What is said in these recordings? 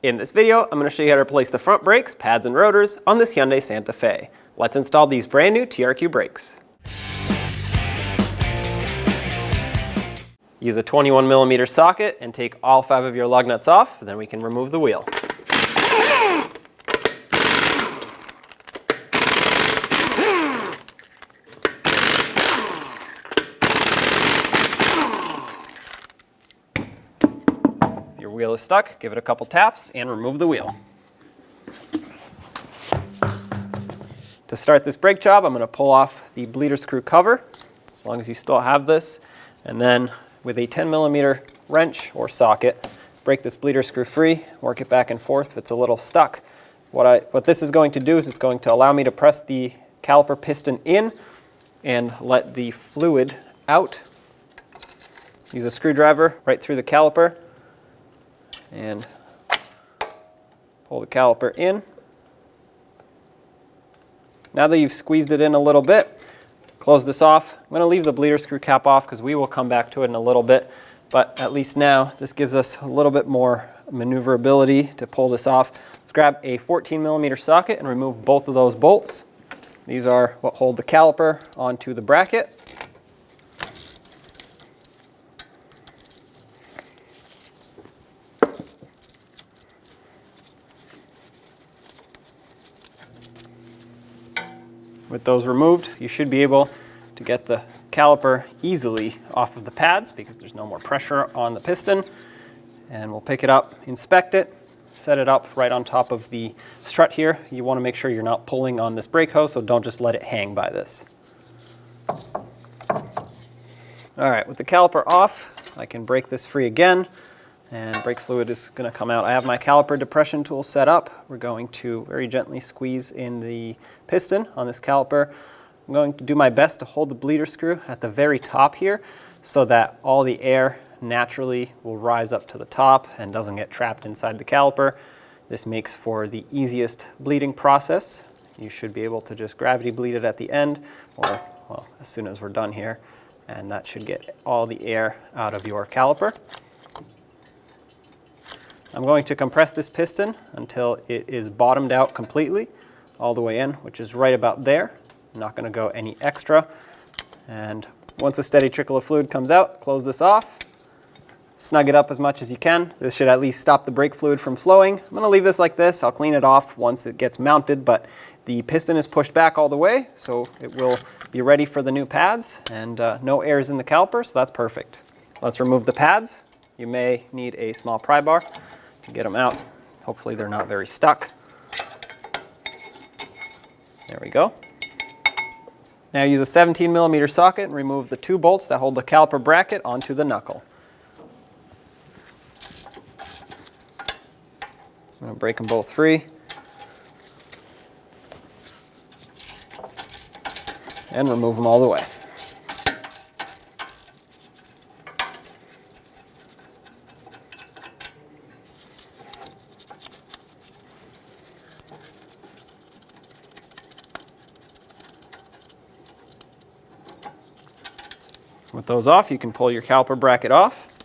In this video, I'm going to show you how to replace the front brakes, pads, and rotors on this Hyundai Santa Fe. Let's install these brand new TRQ brakes. Use a 21mm socket and take all 5 of your lug nuts off, then we can remove the wheel. If your wheel is stuck, give it a couple taps and remove the wheel. To start this brake job, I'm going to pull off the bleeder screw cover, as long as you still have this, and then with a 10mm wrench or socket, break this bleeder screw free, work it back and forth if it's a little stuck. What this is going to do is it's going to allow me to press the caliper piston in and let the fluid out. Use a screwdriver right through the caliper and pull the caliper in. Now that you've squeezed it in a little bit, close this off. I'm going to leave the bleeder screw cap off because we will come back to it in a little bit, but at least now this gives us a little bit more maneuverability to pull this off. Let's grab a 14mm socket and remove both of those bolts. These are what hold the caliper onto the bracket. With those removed, you should be able to get the caliper easily off of the pads because there's no more pressure on the piston. And we'll pick it up, inspect it, set it up right on top of the strut here. You want to make sure you're not pulling on this brake hose, so don't just let it hang by this. All right, with the caliper off, I can break this free again, and brake fluid is going to come out. I have my caliper depression tool set up. We're going to very gently squeeze in the piston on this caliper. I'm going to do my best to hold the bleeder screw at the very top here so that all the air naturally will rise up to the top and doesn't get trapped inside the caliper. This makes for the easiest bleeding process. You should be able to just gravity bleed it at the end, or well, as soon as we're done here, and that should get all the air out of your caliper. I'm going to compress this piston until it is bottomed out completely, all the way in, which is right about there. I'm not going to go any extra. And once a steady trickle of fluid comes out, close this off. Snug it up as much as you can. This should at least stop the brake fluid from flowing. I'm going to leave this like this. I'll clean it off once it gets mounted, but the piston is pushed back all the way, so it will be ready for the new pads, and no air is in the caliper, so that's perfect. Let's remove the pads. You may need a small pry bar to get them out. Hopefully they're not very stuck. There we go. Now use a 17mm socket and remove the 2 bolts that hold the caliper bracket onto the knuckle. I'm going to break them both free and remove them all the way. With those off, you can pull your caliper bracket off.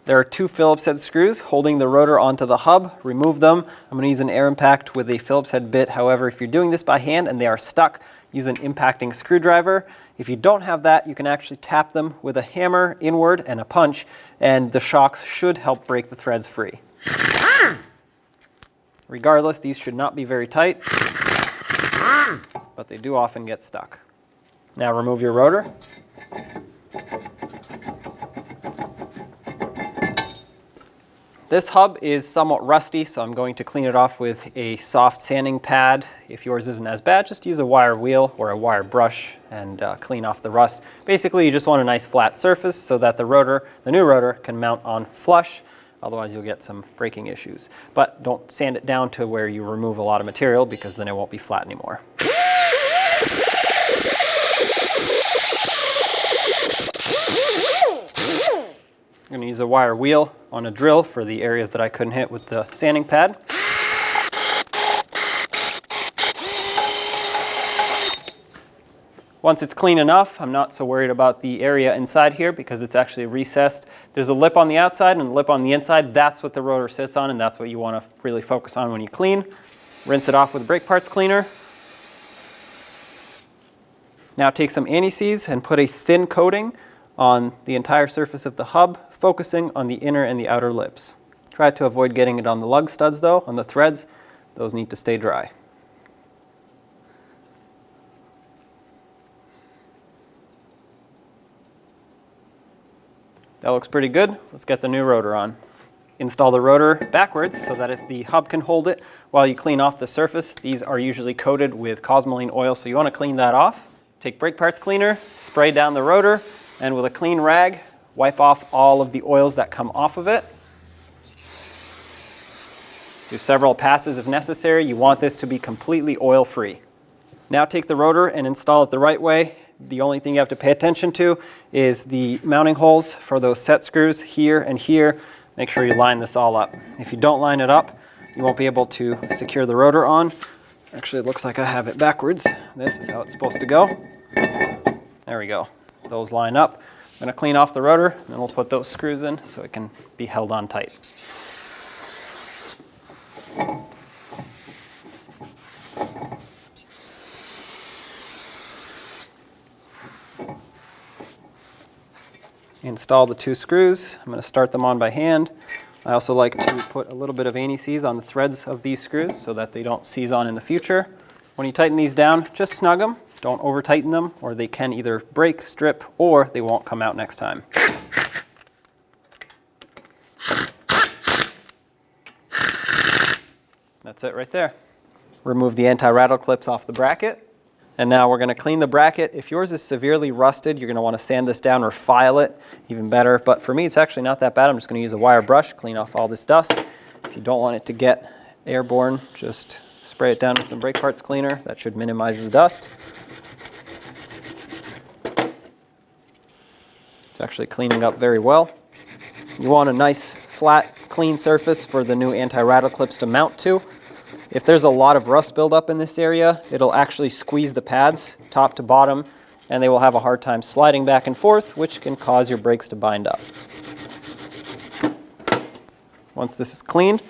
There are 2 Phillips head screws holding the rotor onto the hub. Remove them. I'm going to use an air impact with a Phillips head bit. However, if you're doing this by hand and they are stuck, use an impacting screwdriver. If you don't have that, you can actually tap them with a hammer inward and a punch, and the shocks should help break the threads free. Regardless, these should not be very tight, but they do often get stuck. Now remove your rotor. This hub is somewhat rusty, so I'm going to clean it off with a soft sanding pad. If yours isn't as bad, just use a wire wheel or a wire brush and clean off the rust. Basically, you just want a nice flat surface so that the new rotor, can mount on flush. Otherwise, you'll get some braking issues. But don't sand it down to where you remove a lot of material, because then it won't be flat anymore. I'm going to use a wire wheel on a drill for the areas that I couldn't hit with the sanding pad. Once it's clean enough, I'm not so worried about the area inside here because it's actually recessed. There's a lip on the outside and a lip on the inside. That's what the rotor sits on, and that's what you want to really focus on when you clean. Rinse it off with brake parts cleaner. Now take some anti-seize and put a thin coating on the entire surface of the hub, focusing on the inner and the outer lips. Try to avoid getting it on the lug studs though, on the threads. Those need to stay dry. That looks pretty good. Let's get the new rotor on. Install the rotor backwards so that the hub can hold it while you clean off the surface. These are usually coated with cosmoline oil, so you want to clean that off. Take brake parts cleaner, spray down the rotor, and with a clean rag, wipe off all of the oils that come off of it. Do several passes if necessary. You want this to be completely oil-free. Now take the rotor and install it the right way. The only thing you have to pay attention to is the mounting holes for those set screws here and here. Make sure you line this all up. If you don't line it up, you won't be able to secure the rotor on. Actually, it looks like I have it backwards. This is how it's supposed to go. There we go. Those line up. I'm going to clean off the rotor, and then we'll put those screws in so it can be held on tight. Install the two screws. I'm going to start them on by hand. I also like to put a little bit of anti-seize on the threads of these screws so that they don't seize on in the future. When you tighten these down, just snug them. Don't over tighten them or they can either break, strip, or they won't come out next time. That's it right there. Remove the anti-rattle clips off the bracket. And now we're going to clean the bracket. If yours is severely rusted, you're going to want to sand this down or file it, even better. But for me, it's actually not that bad. I'm just going to use a wire brush, clean off all this dust. If you don't want it to get airborne, just spray it down with some brake parts cleaner. That should minimize the dust. It's actually cleaning up very well. You want a nice, flat, clean surface for the new anti-rattle clips to mount to. If there's a lot of rust buildup in this area, it'll actually squeeze the pads top to bottom, and they will have a hard time sliding back and forth, which can cause your brakes to bind up. Once this is clean,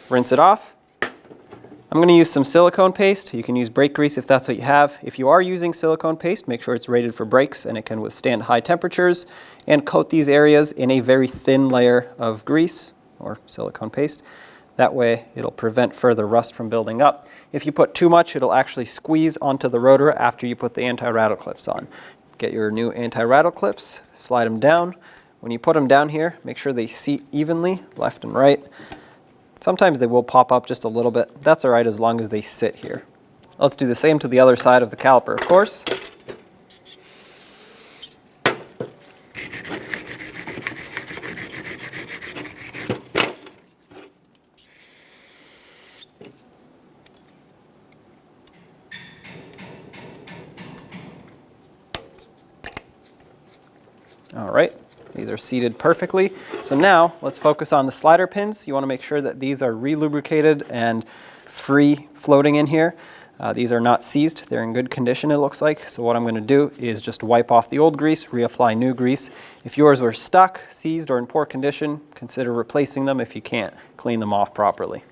rinse it off. I'm going to use some silicone paste. You can use brake grease if that's what you have. If you are using silicone paste, make sure it's rated for brakes and it can withstand high temperatures, and coat these areas in a very thin layer of grease or silicone paste. That way it'll prevent further rust from building up. If you put too much, it'll actually squeeze onto the rotor after you put the anti-rattle clips on. Get your new anti-rattle clips, slide them down. When you put them down here, make sure they seat evenly, left and right. Sometimes they will pop up just a little bit. That's all right as long as they sit here. Let's do the same to the other side of the caliper, of course. All right, these are seated perfectly. So now let's focus on the slider pins. You want to make sure that these are re-lubricated and free floating in here. These are not seized. They're in good condition, it looks like. So what I'm going to do is just wipe off the old grease, reapply new grease. If yours were stuck, seized, or in poor condition, consider replacing them if you can't clean them off properly.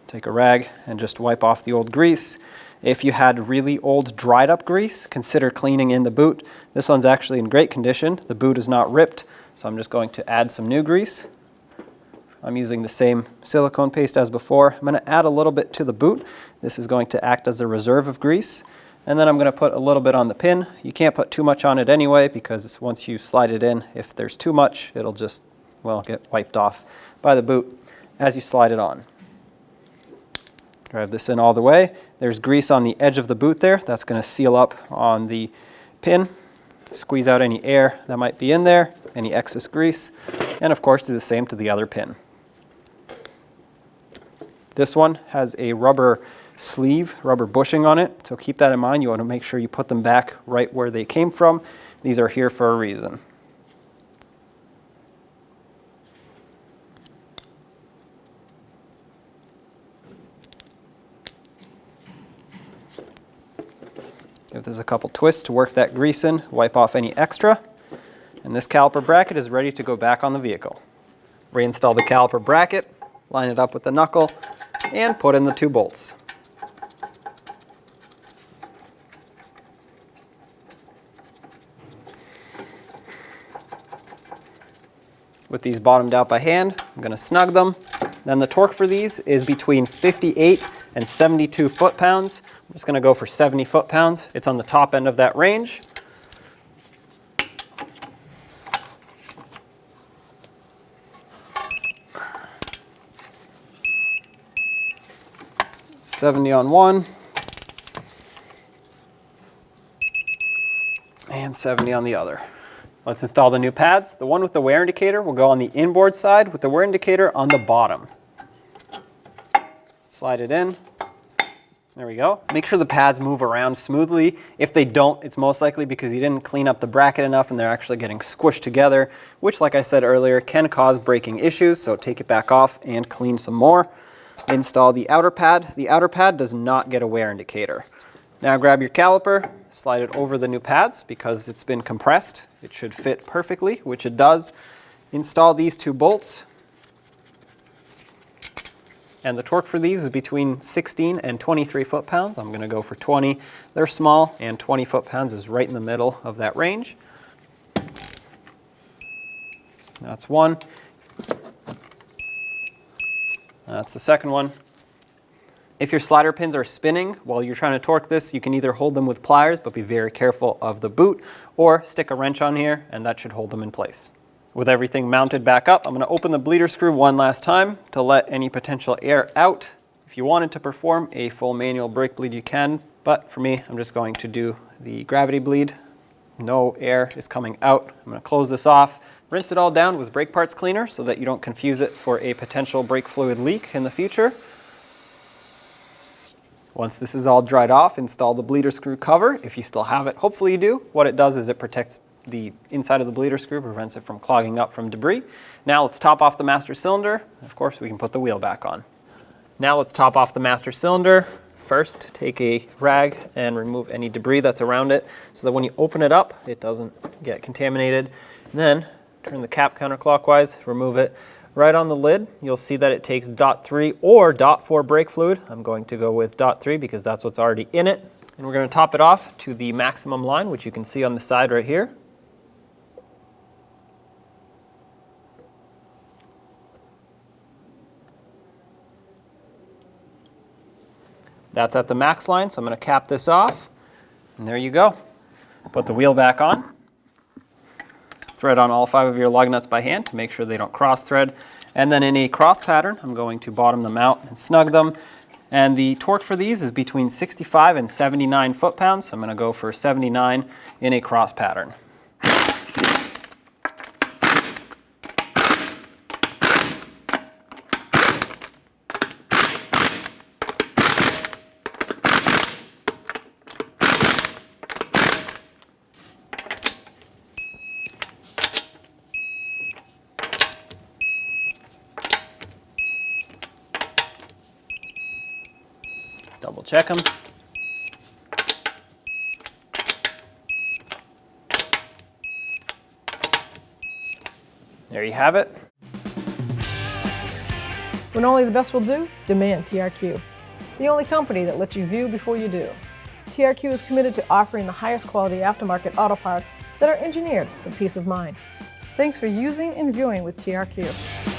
Take a rag and just wipe off the old grease. If you had really old dried up grease, consider cleaning in the boot. This one's actually in great condition. The boot is not ripped, so I'm just going to add some new grease. I'm using the same silicone paste as before. I'm going to add a little bit to the boot. This is going to act as a reserve of grease. And then I'm going to put a little bit on the pin. You can't put too much on it anyway because once you slide it in, if there's too much, it'll just, well, get wiped off by the boot as you slide it on. Drive this in all the way. There's grease on the edge of the boot there. That's going to seal up on the pin. Squeeze out any air that might be in there, any excess grease, and of course do the same to the other pin. This one has a rubber sleeve, rubber bushing on it, so keep that in mind. You want to make sure you put them back right where they came from. These are here for a reason. Give this a couple twists to work that grease in, wipe off any extra. And this caliper bracket is ready to go back on the vehicle. Reinstall the caliper bracket, line it up with the knuckle, and put in the 2 bolts. With these bottomed out by hand, I'm going to snug them. Then the torque for these is between 58 and 72 foot-pounds. I'm just going to go for 70 foot-pounds. It's on the top end of that range. $70 on one, and $70 on the other. Let's install the new pads. The one with the wear indicator will go on the inboard side with the wear indicator on the bottom. Slide it in. There we go. Make sure the pads move around smoothly. If they don't, it's most likely because you didn't clean up the bracket enough and they're actually getting squished together, which, like I said earlier, can cause braking issues. So take it back off and clean some more. Install the outer pad. The outer pad does not get a wear indicator. Now grab your caliper, slide it over the new pads because it's been compressed. It should fit perfectly, which it does. Install these 2 bolts. And the torque for these is between 16 and 23 foot-pounds. I'm going to go for 20. They're small, and 20 foot-pounds is right in the middle of that range. That's one. That's the second one. If your slider pins are spinning while you're trying to torque this, you can either hold them with pliers, but be very careful of the boot, or stick a wrench on here, and that should hold them in place. With everything mounted back up, I'm going to open the bleeder screw one last time to let any potential air out. If you wanted to perform a full manual brake bleed, you can, but for me, I'm just going to do the gravity bleed. No air is coming out. I'm going to close this off. Rinse it all down with brake parts cleaner so that you don't confuse it for a potential brake fluid leak in the future. Once this is all dried off, install the bleeder screw cover if you still have it. Hopefully you do. What it does is it protects the inside of the bleeder screw, prevents it from clogging up from debris. Now let's top off the master cylinder. Of course, we can put the wheel back on. Now let's top off the master cylinder. First, take a rag and remove any debris that's around it so that when you open it up, it doesn't get contaminated. And then turn the cap counterclockwise, remove it. Right on the lid, you'll see that it takes .3 or .4 brake fluid. I'm going to go with .3 because that's what's already in it. And we're going to top it off to the maximum line, which you can see on the side right here. That's at the max line, so I'm going to cap this off. And there you go. Put the wheel back on. Thread on all 5 of your lug nuts by hand to make sure they don't cross thread. And then in a cross pattern, I'm going to bottom them out and snug them. And the torque for these is between 65 and 79 foot-pounds. So I'm going to go for 79 in a cross pattern. Double check them. There you have it. When only the best will do, demand TRQ. The only company that lets you view before you do. TRQ is committed to offering the highest quality aftermarket auto parts that are engineered for peace of mind. Thanks for using and viewing with TRQ.